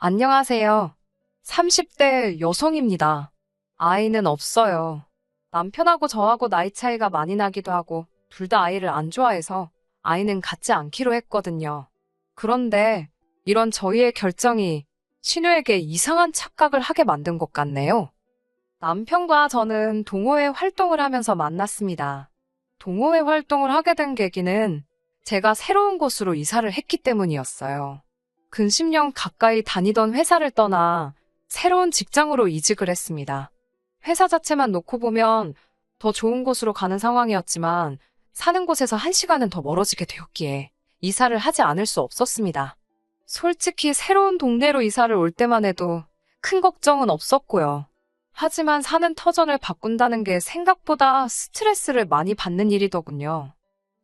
안녕하세요. 30대 여성입니다. 아이는 없어요. 남편하고 저하고 나이 차이가 많이 나기도 하고 둘 다 아이를 안 좋아해서 아이는 갖지 않기로 했거든요. 그런데 이런 저희의 결정이 신우에게 이상한 착각을 하게 만든 것 같네요. 남편과 저는 동호회 활동을 하면서 만났습니다. 동호회 활동을 하게 된 계기는 제가 새로운 곳으로 이사를 했기 때문이었어요. 근 10년 가까이 다니던 회사를 떠나 새로운 직장으로 이직을 했습니다. 회사 자체만 놓고 보면 더 좋은 곳으로 가는 상황이었지만 사는 곳에서 1시간은 더 멀어지게 되었기에 이사를 하지 않을 수 없었습니다. 솔직히 새로운 동네로 이사를 올 때만 해도 큰 걱정은 없었고요. 하지만 사는 터전을 바꾼다는 게 생각보다 스트레스를 많이 받는 일이더군요.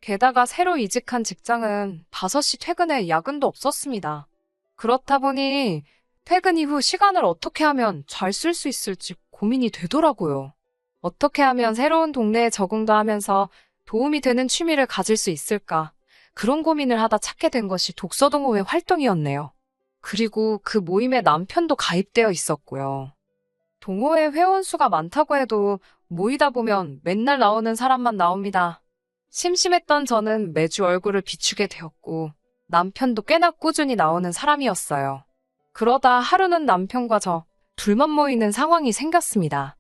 게다가 새로 이직한 직장은 5시 퇴근에 야근도 없었습니다. 그렇다 보니 퇴근 이후 시간을 어떻게 하면 잘 쓸 수 있을지 고민이 되더라고요. 어떻게 하면 새로운 동네에 적응도 하면서 도움이 되는 취미를 가질 수 있을까? 그런 고민을 하다 찾게 된 것이 독서동호회 활동이었네요. 그리고 그 모임에 남편도 가입되어 있었고요. 동호회 회원수가 많다고 해도 모이다 보면 맨날 나오는 사람만 나옵니다. 심심했던 저는 매주 얼굴을 비추게 되었고 남편도 꽤나 꾸준히 나오는 사람이었어요. 그러다 하루는 남편과 저 둘만 모이는 상황이 생겼습니다.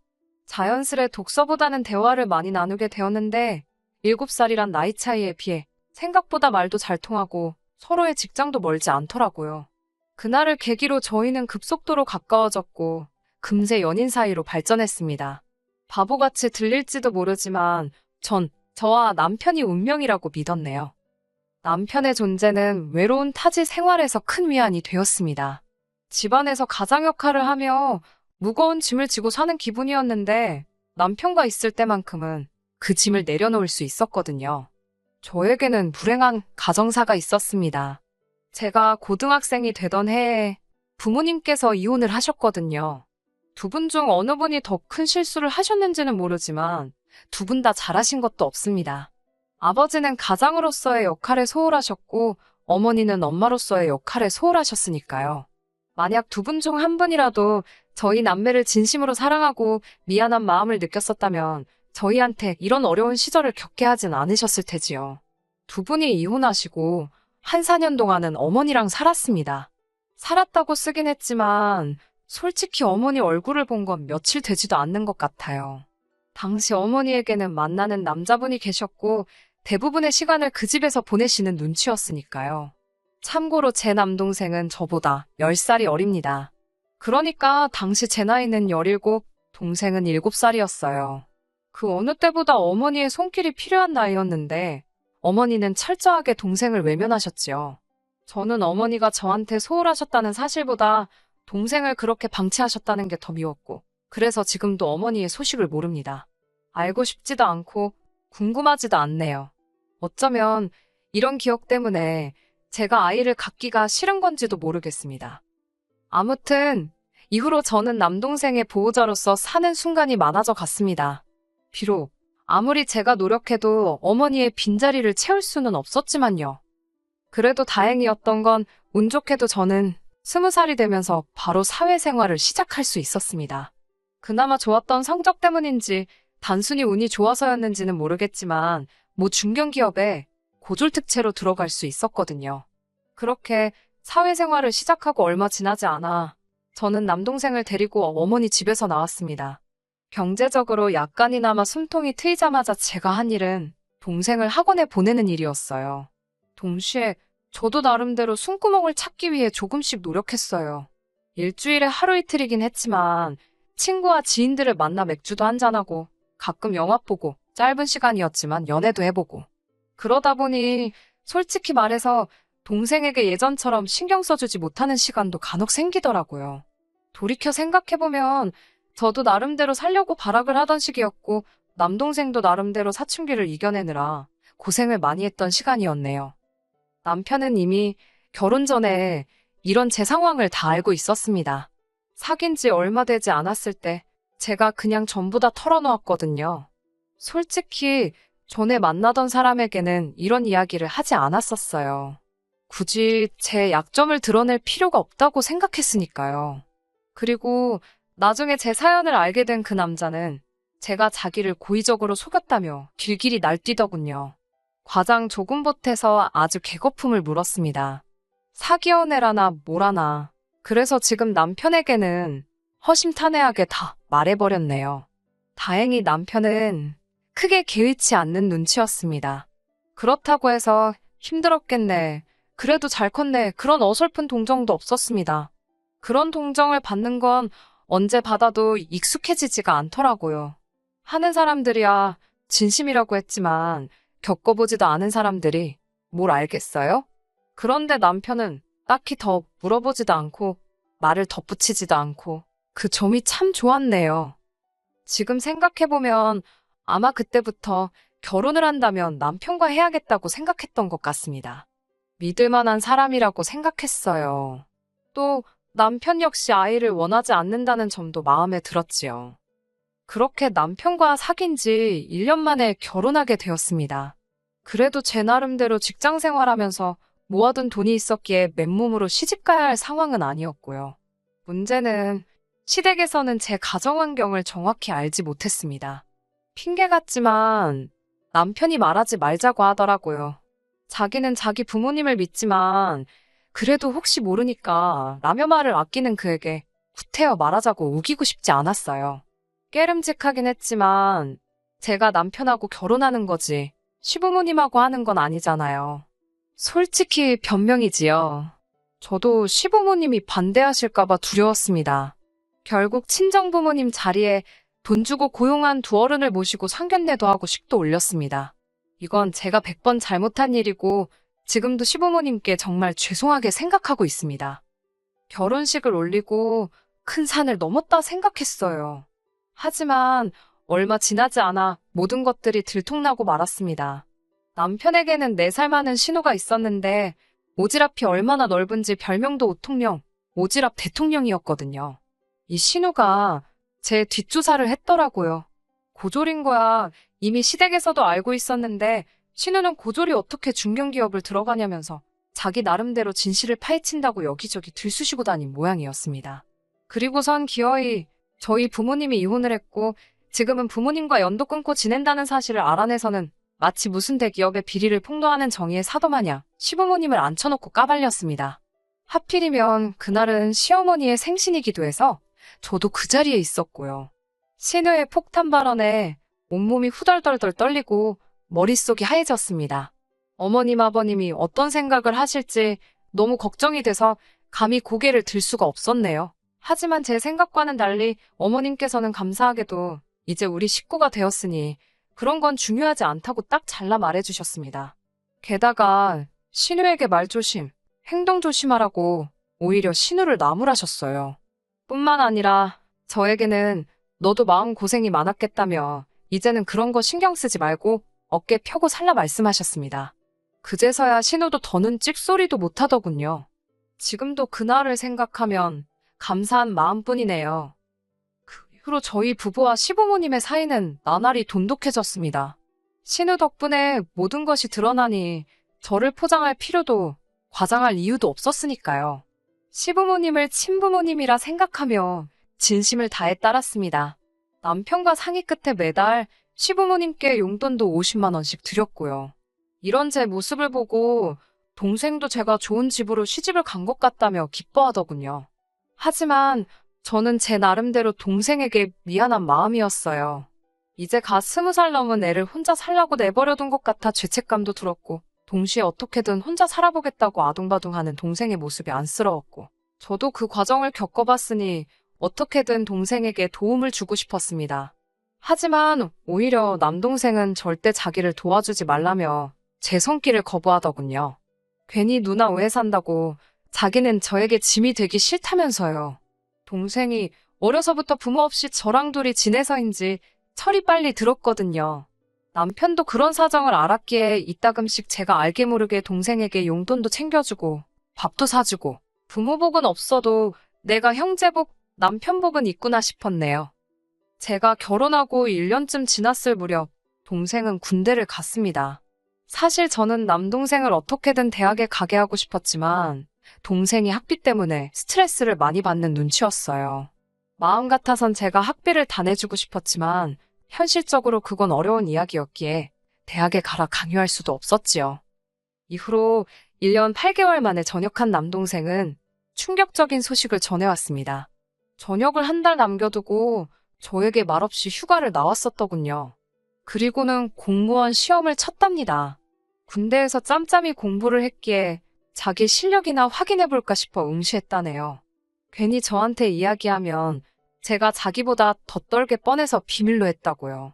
자연스레 독서보다는 대화를 많이 나누게 되었는데 7살이란 나이 차이에 비해 생각보다 말도 잘 통하고 서로의 직장도 멀지 않더라고요. 그날을 계기로 저희는 급속도로 가까워졌고 금세 연인 사이로 발전했습니다. 바보같이 들릴지도 모르지만 전 저와 남편이 운명이라고 믿었네요. 남편의 존재는 외로운 타지 생활에서 큰 위안이 되었습니다. 집안에서 가장 역할을 하며 무거운 짐을 지고 사는 기분이었는데 남편과 있을 때만큼은 그 짐을 내려놓을 수 있었거든요. 저에게는 불행한 가정사가 있었습니다. 제가 고등학생이 되던 해에 부모님께서 이혼을 하셨거든요. 두 분 중 어느 분이 더 큰 실수를 하셨는지는 모르지만 두 분 다 잘하신 것도 없습니다. 아버지는 가장으로서의 역할에 소홀하셨고 어머니는 엄마로서의 역할에 소홀하셨으니까요. 만약 두 분 중 한 분이라도 저희 남매를 진심으로 사랑하고 미안한 마음을 느꼈었다면 저희한테 이런 어려운 시절을 겪게 하진 않으셨을 테지요. 두 분이 이혼하시고 한 4년 동안은 어머니랑 살았습니다. 살았다고 쓰긴 했지만 솔직히 어머니 얼굴을 본 건 며칠 되지도 않는 것 같아요. 당시 어머니에게는 만나는 남자분이 계셨고 대부분의 시간을 그 집에서 보내시는 눈치였으니까요. 참고로 제 남동생은 저보다 10살이 어립니다. 그러니까 당시 제 나이는 17, 동생은 7살이었어요. 그 어느 때보다 어머니의 손길이 필요한 나이였는데 어머니는 철저하게 동생을 외면하셨지요. 저는 어머니가 저한테 소홀하셨다는 사실보다 동생을 그렇게 방치하셨다는 게 더 미웠고 그래서 지금도 어머니의 소식을 모릅니다. 알고 싶지도 않고 궁금하지도 않네요. 어쩌면 이런 기억 때문에 제가 아이를 갖기가 싫은 건지도 모르겠습니다. 아무튼 이후로 저는 남동생의 보호자로서 사는 순간이 많아져 갔습니다. 비록 아무리 제가 노력해도 어머니의 빈자리를 채울 수는 없었지만요. 그래도 다행이었던 건 운 좋게도 저는 20살이 되면서 바로 사회생활을 시작할 수 있었습니다. 그나마 좋았던 성적 때문인지 단순히 운이 좋아서였는지는 모르겠지만 모 중견기업에 고졸특채로 들어갈 수 있었거든요. 그렇게 사회생활을 시작하고 얼마 지나지 않아 저는 남동생을 데리고 어머니 집에서 나왔습니다. 경제적으로 약간이나마 숨통이 트이자마자 제가 한 일은 동생을 학원에 보내는 일이었어요. 동시에 저도 나름대로 숨구멍을 찾기 위해 조금씩 노력했어요. 일주일에 하루 이틀이긴 했지만 친구와 지인들을 만나 맥주도 한잔하고 가끔 영화 보고 짧은 시간이었지만 연애도 해보고 그러다 보니 솔직히 말해서 동생에게 예전처럼 신경 써주지 못하는 시간도 간혹 생기더라고요. 돌이켜 생각해보면 저도 나름대로 살려고 발악을 하던 시기였고 남동생도 나름대로 사춘기를 이겨내느라 고생을 많이 했던 시간이었네요. 남편은 이미 결혼 전에 이런 제 상황을 다 알고 있었습니다. 사귄 지 얼마 되지 않았을 때 제가 그냥 전부 다 털어놓았거든요. 솔직히 전에 만나던 사람에게는 이런 이야기를 하지 않았었어요. 굳이 제 약점을 드러낼 필요가 없다고 생각했으니까요. 그리고 나중에 제 사연을 알게 된 그 남자는 제가 자기를 고의적으로 속였다며 길길이 날뛰더군요. 과장 조금 보태서 아주 개거품을 물었습니다. 사기원 애라나 뭐라나. 그래서 지금 남편에게는 허심탄회하게 다 말해버렸네요. 다행히 남편은 크게 개의치 않는 눈치였습니다. 그렇다고 해서 힘들었겠네. 그래도 잘 컸네. 그런 어설픈 동정도 없었습니다. 그런 동정을 받는 건 언제 받아도 익숙해지지가 않더라고요. 하는 사람들이야 진심이라고 했지만 겪어보지도 않은 사람들이 뭘 알겠어요? 그런데 남편은 딱히 더 물어보지도 않고 말을 덧붙이지도 않고 그 점이 참 좋았네요. 지금 생각해보면 아마 그때부터 결혼을 한다면 남편과 해야겠다고 생각했던 것 같습니다. 믿을 만한 사람이라고 생각했어요. 또 남편 역시 아이를 원하지 않는다는 점도 마음에 들었지요. 그렇게 남편과 사귄 지 1년 만에 결혼하게 되었습니다. 그래도 제 나름대로 직장 생활하면서 모아둔 돈이 있었기에 맨몸으로 시집가야 할 상황은 아니었고요. 문제는 시댁에서는 제 가정 환경을 정확히 알지 못했습니다. 핑계 같지만 남편이 말하지 말자고 하더라고요. 자기는 자기 부모님을 믿지만 그래도 혹시 모르니까 라며 말을 아끼는 그에게 구태여 말하자고 우기고 싶지 않았어요. 깨름직하긴 했지만 제가 남편하고 결혼하는 거지 시부모님하고 하는 건 아니잖아요. 솔직히 변명이지요. 저도 시부모님이 반대하실까봐 두려웠습니다. 결국 친정부모님 자리에 돈 주고 고용한 두 어른을 모시고 상견례도 하고 식도 올렸습니다. 이건 제가 100번 잘못한 일이고 지금도 시부모님께 정말 죄송하게 생각하고 있습니다. 결혼식을 올리고 큰 산을 넘었다 생각했어요. 하지만 얼마 지나지 않아 모든 것들이 들통나고 말았습니다. 남편에게는 4살 많은 신우가 있었는데 오지랖이 얼마나 넓은지 별명도 오통령, 오지랖 대통령이었거든요. 이 신우가 제 뒷조사를 했더라고요. 고졸인 거야 이미 시댁에서도 알고 있었는데 신우는 고졸이 어떻게 중견기업을 들어가냐면서 자기 나름대로 진실을 파헤친다고 여기저기 들쑤시고 다닌 모양이었습니다. 그리고선 기어이 저희 부모님이 이혼을 했고 지금은 부모님과 연도 끊고 지낸다는 사실을 알아내서는 마치 무슨 대기업의 비리를 폭로하는 정의의 사도 마냥 시부모님을 앉혀놓고 까발렸습니다. 하필이면 그날은 시어머니의 생신이기도 해서 저도 그 자리에 있었고요. 신우의 폭탄 발언에 온몸이 후덜덜덜 떨리고 머릿속이 하얘졌습니다. 어머님 아버님이 어떤 생각을 하실지 너무 걱정이 돼서 감히 고개를 들 수가 없었네요. 하지만 제 생각과는 달리 어머님께서는 감사하게도 이제 우리 식구가 되었으니 그런 건 중요하지 않다고 딱 잘라 말해주셨습니다. 게다가 신우에게 말조심, 행동 조심하라고 오히려 신우를 나무라셨어요. 뿐만 아니라 저에게는 너도 마음고생이 많았겠다며 이제는 그런 거 신경 쓰지 말고 어깨 펴고 살라 말씀하셨습니다. 그제서야 신우도 더는 찍소리도 못하더군요. 지금도 그날을 생각하면 감사한 마음뿐이네요. 그 이후로 저희 부부와 시부모님의 사이는 나날이 돈독해졌습니다. 신우 덕분에 모든 것이 드러나니 저를 포장할 필요도 과장할 이유도 없었으니까요. 시부모님을 친부모님이라 생각하며 진심을 다해 따랐습니다. 남편과 상의 끝에 매달 시부모님께 용돈도 50만 원씩 드렸고요. 이런 제 모습을 보고 동생도 제가 좋은 집으로 시집을 간 것 같다며 기뻐하더군요. 하지만 저는 제 나름대로 동생에게 미안한 마음이었어요. 이제 갓 20살 넘은 애를 혼자 살라고 내버려둔 것 같아 죄책감도 들었고 동시에 어떻게든 혼자 살아보겠다고 아둥바둥하는 동생의 모습이 안쓰러웠고 저도 그 과정을 겪어봤으니 어떻게든 동생에게 도움을 주고 싶었습니다. 하지만 오히려 남동생은 절대 자기를 도와주지 말라며 제 손길을 거부하더군요. 괜히 누나 오해 산다고 자기는 저에게 짐이 되기 싫다면서요. 동생이 어려서부터 부모 없이 저랑 둘이 지내서인지 철이 빨리 들었거든요. 남편도 그런 사정을 알았기에 이따금씩 제가 알게 모르게 동생에게 용돈도 챙겨주고 밥도 사주고 부모 복은 없어도 내가 형제 복, 남편 복은 있구나 싶었네요. 제가 결혼하고 1년쯤 지났을 무렵 동생은 군대를 갔습니다. 사실 저는 남동생을 어떻게든 대학에 가게 하고 싶었지만 동생이 학비 때문에 스트레스를 많이 받는 눈치였어요. 마음 같아선 제가 학비를 다 내주고 싶었지만 현실적으로 그건 어려운 이야기였기에 대학에 가라 강요할 수도 없었지요. 이후로 1년 8개월 만에 전역한 남동생은 충격적인 소식을 전해왔습니다. 전역을 한 달 남겨두고 저에게 말없이 휴가를 나왔었더군요. 그리고는 공무원 시험을 쳤답니다. 군대에서 짬짬이 공부를 했기에 자기 실력이나 확인해볼까 싶어 응시했다네요. 괜히 저한테 이야기하면 제가 자기보다 더 떨게 뻔해서 비밀로 했다고요.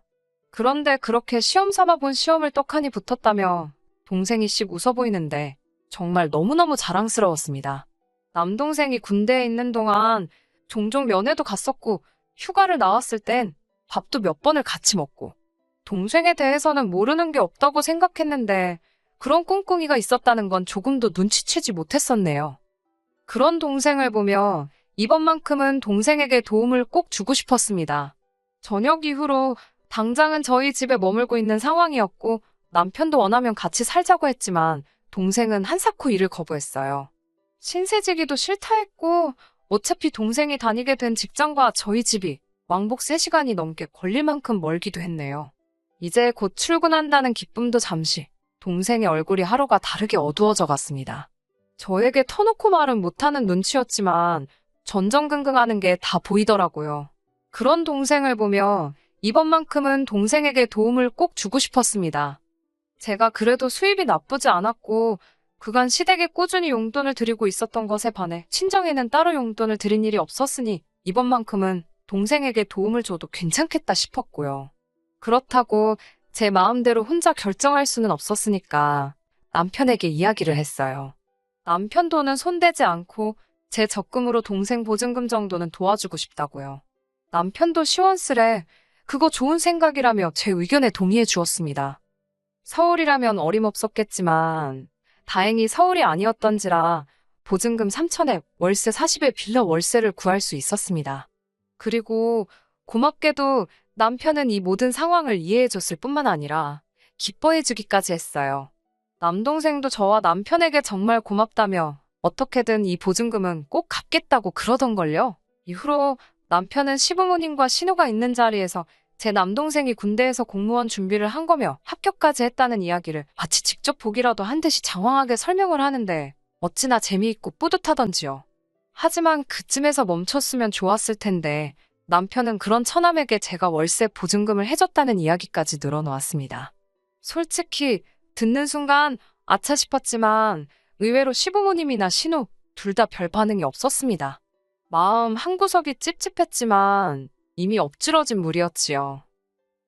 그런데 그렇게 시험 삼아 본 시험을 떡하니 붙었다며 동생이 씩 웃어 보이는데 정말 너무너무 자랑스러웠습니다. 남동생이 군대에 있는 동안 종종 면회도 갔었고 휴가를 나왔을 땐 밥도 몇 번을 같이 먹고 동생에 대해서는 모르는 게 없다고 생각했는데 그런 꿍꿍이가 있었다는 건 조금도 눈치채지 못했었네요. 그런 동생을 보며 이번만큼은 동생에게 도움을 꼭 주고 싶었습니다. 저녁 이후로 당장은 저희 집에 머물고 있는 상황이었고 남편도 원하면 같이 살자고 했지만 동생은 한사코 이를 거부했어요. 신세지기도 싫다 했고 어차피 동생이 다니게 된 직장과 저희 집이 왕복 3시간이 넘게 걸릴 만큼 멀기도 했네요. 이제 곧 출근한다는 기쁨도 잠시 동생의 얼굴이 하루가 다르게 어두워져 갔습니다. 저에게 터놓고 말은 못하는 눈치였지만 전전긍긍하는 게 다 보이더라고요. 그런 동생을 보며 이번만큼은 동생에게 도움을 꼭 주고 싶었습니다. 제가 그래도 수입이 나쁘지 않았고 그간 시댁에 꾸준히 용돈을 드리고 있었던 것에 반해 친정에는 따로 용돈을 드린 일이 없었으니 이번만큼은 동생에게 도움을 줘도 괜찮겠다 싶었고요. 그렇다고 제 마음대로 혼자 결정할 수는 없었으니까 남편에게 이야기를 했어요. 남편 돈은 손대지 않고 제 적금으로 동생 보증금 정도는 도와주고 싶다고요. 남편도 시원스레 그거 좋은 생각이라며 제 의견에 동의해 주었습니다. 서울이라면 어림없었겠지만 다행히 서울이 아니었던지라 보증금 3천에 월세 40에 빌려 월세를 구할 수 있었습니다. 그리고 고맙게도 남편은 이 모든 상황을 이해해줬을 뿐만 아니라 기뻐해주기까지 했어요. 남동생도 저와 남편에게 정말 고맙다며 어떻게든 이 보증금은 꼭 갚겠다고 그러던걸요. 이후로 남편은 시부모님과 신우가 있는 자리에서 제 남동생이 군대에서 공무원 준비를 한 거며 합격까지 했다는 이야기를 마치 직접 보기라도 한 듯이 장황하게 설명을 하는데 어찌나 재미있고 뿌듯하던지요. 하지만 그쯤에서 멈췄으면 좋았을 텐데 남편은 그런 처남에게 제가 월세 보증금을 해줬다는 이야기까지 늘어놓았습니다. 솔직히 듣는 순간 아차 싶었지만 의외로 시부모님이나 신우 둘 다 별 반응이 없었습니다. 마음 한구석이 찝찝했지만 이미 엎질러진 물이었지요.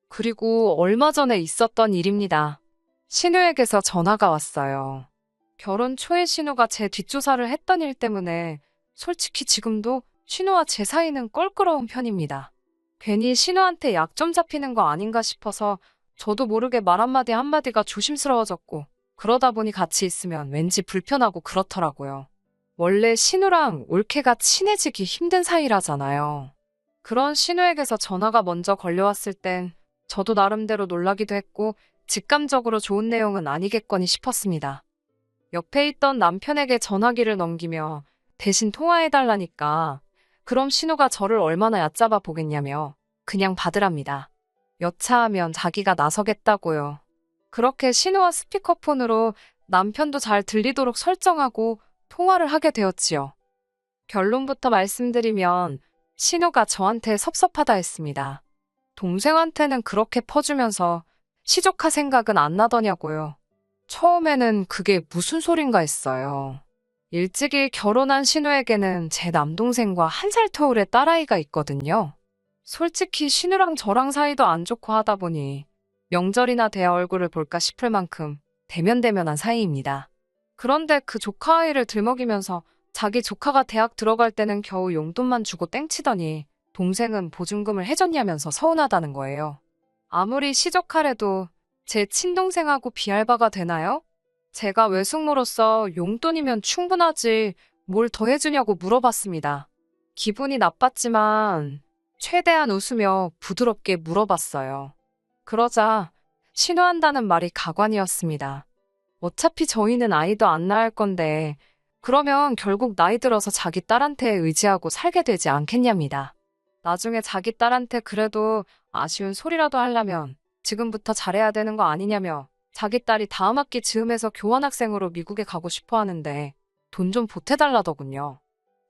그리고 얼마 전에 있었던 일입니다. 신우에게서 전화가 왔어요. 결혼 초에 신우가 제 뒷조사를 했던 일 때문에 솔직히 지금도 신우와 제 사이는 껄끄러운 편입니다. 괜히 신우한테 약점 잡히는 거 아닌가 싶어서 저도 모르게 말 한마디 한마디가 조심스러워졌고 그러다 보니 같이 있으면 왠지 불편하고 그렇더라고요. 원래 신우랑 올케가 친해지기 힘든 사이라잖아요. 그런 신우에게서 전화가 먼저 걸려왔을 땐 저도 나름대로 놀라기도 했고 직감적으로 좋은 내용은 아니겠거니 싶었습니다. 옆에 있던 남편에게 전화기를 넘기며 대신 통화해달라니까 그럼 신우가 저를 얼마나 얕잡아 보겠냐며 그냥 받으랍니다. 여차하면 자기가 나서겠다고요. 그렇게 신우와 스피커폰으로 남편도 잘 들리도록 설정하고 통화를 하게 되었지요. 결론부터 말씀드리면 신우가 저한테 섭섭하다 했습니다. 동생한테는 그렇게 퍼주면서 시조카 생각은 안 나더냐고요. 처음에는 그게 무슨 소린가 했어요. 일찍이 결혼한 신우에게는 제 남동생과 1살 터울의 딸아이가 있거든요. 솔직히 신우랑 저랑 사이도 안 좋고 하다 보니 명절이나 돼야 얼굴을 볼까 싶을 만큼 대면대면한 사이입니다. 그런데 그 조카 아이를 들먹이면서 자기 조카가 대학 들어갈 때는 겨우 용돈만 주고 땡치더니 동생은 보증금을 해줬냐면서 서운하다는 거예요. 아무리 시조카래도 제 친동생하고 비할 바가 되나요? 제가 외숙모로서 용돈이면 충분하지 뭘 더 해주냐고 물어봤습니다. 기분이 나빴지만 최대한 웃으며 부드럽게 물어봤어요. 그러자 신우한다는 말이 가관이었습니다. 어차피 저희는 아이도 안 낳을 건데 그러면 결국 나이 들어서 자기 딸한테 의지하고 살게 되지 않겠냐입니다. 나중에 자기 딸한테 그래도 아쉬운 소리라도 하려면 지금부터 잘해야 되는 거 아니냐며 자기 딸이 다음 학기 즈음에서 교환학생으로 미국에 가고 싶어 하는데 돈 좀 보태달라더군요.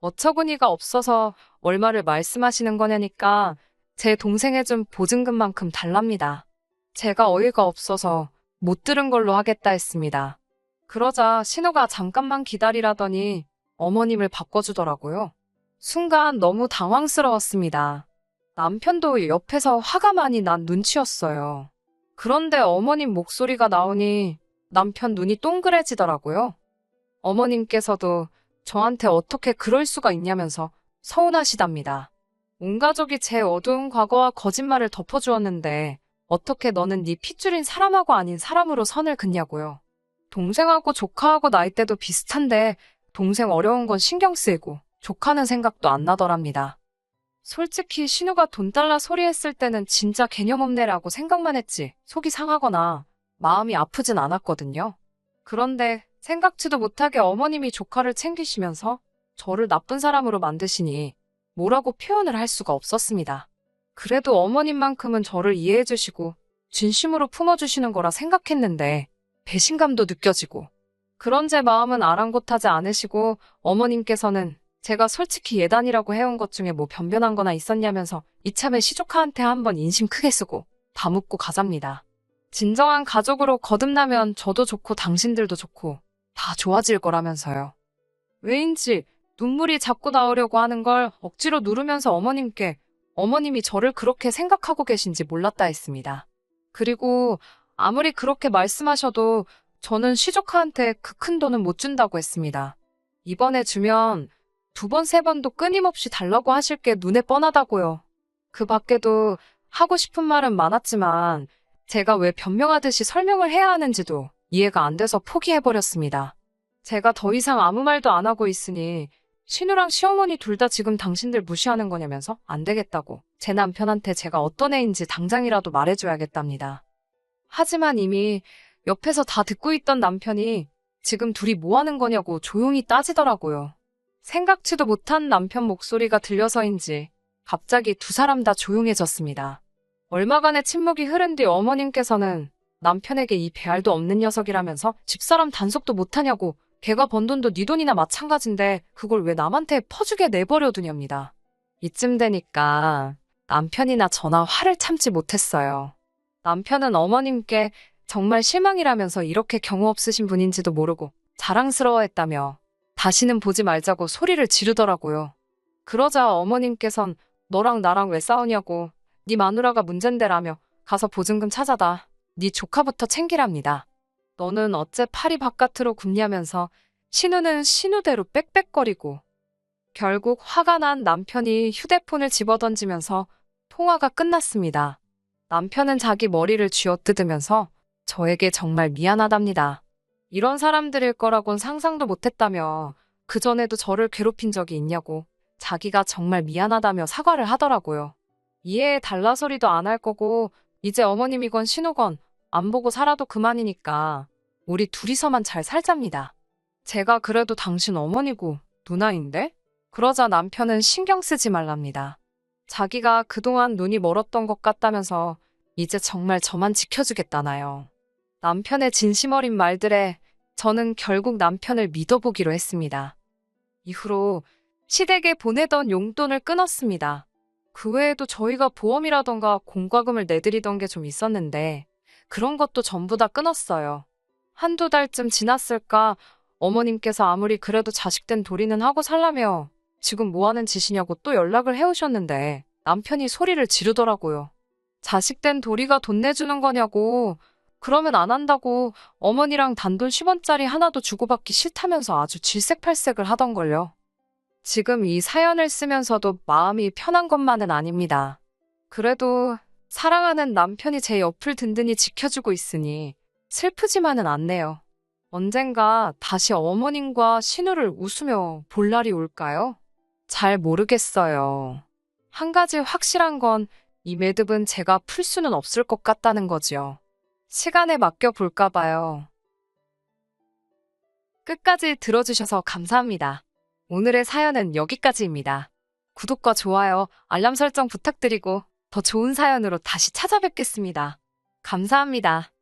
어처구니가 없어서 얼마를 말씀하시는 거냐니까 제 동생해준 보증금만큼 달랍니다. 제가 어이가 없어서 못 들은 걸로 하겠다 했습니다. 그러자 신우가 잠깐만 기다리라더니 어머님을 바꿔주더라고요. 순간 너무 당황스러웠습니다. 남편도 옆에서 화가 많이 난 눈치였어요. 그런데 어머님 목소리가 나오니 남편 눈이 동그래지더라고요. 어머님께서도 저한테 어떻게 그럴 수가 있냐면서 서운하시답니다. 온 가족이 제 어두운 과거와 거짓말을 덮어주었는데 어떻게 너는 네 핏줄인 사람하고 아닌 사람으로 선을 긋냐고요. 동생하고 조카하고 나이대도 비슷한데 동생 어려운 건 신경 쓰이고 조카는 생각도 안 나더랍니다. 솔직히 신우가 돈 달라 소리했을 때는 진짜 개념 없네라고 생각만 했지 속이 상하거나 마음이 아프진 않았거든요. 그런데 생각지도 못하게 어머님이 조카를 챙기시면서 저를 나쁜 사람으로 만드시니 뭐라고 표현을 할 수가 없었습니다. 그래도 어머님만큼은 저를 이해해 주시고 진심으로 품어주시는 거라 생각했는데 배신감도 느껴지고 그런 제 마음은 아랑곳하지 않으시고 어머님께서는 제가 솔직히 예단이라고 해온 것 중에 뭐 변변한 거나 있었냐면서 이참에 시조카한테 한번 인심 크게 쓰고 다 묻고 가잡니다. 진정한 가족으로 거듭나면 저도 좋고 당신들도 좋고 다 좋아질 거라면서요. 왜인지 눈물이 자꾸 나오려고 하는 걸 억지로 누르면서 어머님께 어머님이 저를 그렇게 생각하고 계신지 몰랐다 했습니다. 그리고 아무리 그렇게 말씀하셔도 저는 시조카한테 그 큰 돈은 못 준다고 했습니다. 이번에 주면 두 번, 세 번도 끊임없이 달라고 하실 게 눈에 뻔하다고요. 그 밖에도 하고 싶은 말은 많았지만 제가 왜 변명하듯이 설명을 해야 하는지도 이해가 안 돼서 포기해버렸습니다. 제가 더 이상 아무 말도 안 하고 있으니 신우랑 시어머니 둘 다 지금 당신들 무시하는 거냐면서 안 되겠다고 제 남편한테 제가 어떤 애인지 당장이라도 말해줘야겠답니다. 하지만 이미 옆에서 다 듣고 있던 남편이 지금 둘이 뭐 하는 거냐고 조용히 따지더라고요. 생각지도 못한 남편 목소리가 들려서인지 갑자기 두 사람 다 조용해졌습니다. 얼마간의 침묵이 흐른 뒤 어머님께서는 남편에게 이 배알도 없는 녀석이라면서 집사람 단속도 못하냐고 걔가 번 돈도 네 돈이나 마찬가지인데 그걸 왜 남한테 퍼주게 내버려 두냐입니다. 이쯤 되니까 남편이나 저나 화를 참지 못했어요. 남편은 어머님께 정말 실망이라면서 이렇게 경우 없으신 분인지도 모르고 자랑스러워했다며 다시는 보지 말자고 소리를 지르더라고요. 그러자 어머님께선 너랑 나랑 왜 싸우냐고 네 마누라가 문젠데라며 가서 보증금 찾아다 네 조카부터 챙기랍니다. 너는 어째 팔이 바깥으로 굽냐면서 신우는 신우대로 빽빽거리고 결국 화가 난 남편이 휴대폰을 집어던지면서 통화가 끝났습니다. 남편은 자기 머리를 쥐어뜯으면서 저에게 정말 미안하답니다. 이런 사람들일 거라곤 상상도 못했다며 그전에도 저를 괴롭힌 적이 있냐고 자기가 정말 미안하다며 사과를 하더라고요. 이해해 달라 소리도 안 할 거고 이제 어머님이건 신우건 안 보고 살아도 그만이니까 우리 둘이서만 잘 살잡니다. 제가 그래도 당신 어머니고 누나인데? 그러자 남편은 신경 쓰지 말랍니다. 자기가 그동안 눈이 멀었던 것 같다면서 이제 정말 저만 지켜주겠다나요. 남편의 진심 어린 말들에 저는 결국 남편을 믿어보기로 했습니다. 이후로 시댁에 보내던 용돈을 끊었습니다. 그 외에도 저희가 보험이라던가 공과금을 내드리던 게 좀 있었는데 그런 것도 전부 다 끊었어요. 한두 달쯤 지났을까 어머님께서 아무리 그래도 자식된 도리는 하고 살라며 지금 뭐 하는 짓이냐고 또 연락을 해오셨는데 남편이 소리를 지르더라고요. 자식된 도리가 돈 내주는 거냐고 그러면 안 한다고 어머니랑 단돈 10원짜리 하나도 주고받기 싫다면서 아주 질색팔색을 하던걸요. 지금 이 사연을 쓰면서도 마음이 편한 것만은 아닙니다. 그래도 사랑하는 남편이 제 옆을 든든히 지켜주고 있으니 슬프지만은 않네요. 언젠가 다시 어머님과 신우를 웃으며 볼 날이 올까요? 잘 모르겠어요. 한 가지 확실한 건 이 매듭은 제가 풀 수는 없을 것 같다는 거지요. 시간에 맡겨 볼까 봐요. 끝까지 들어주셔서 감사합니다. 오늘의 사연은 여기까지입니다. 구독과 좋아요, 알람 설정 부탁드리고 더 좋은 사연으로 다시 찾아뵙겠습니다. 감사합니다.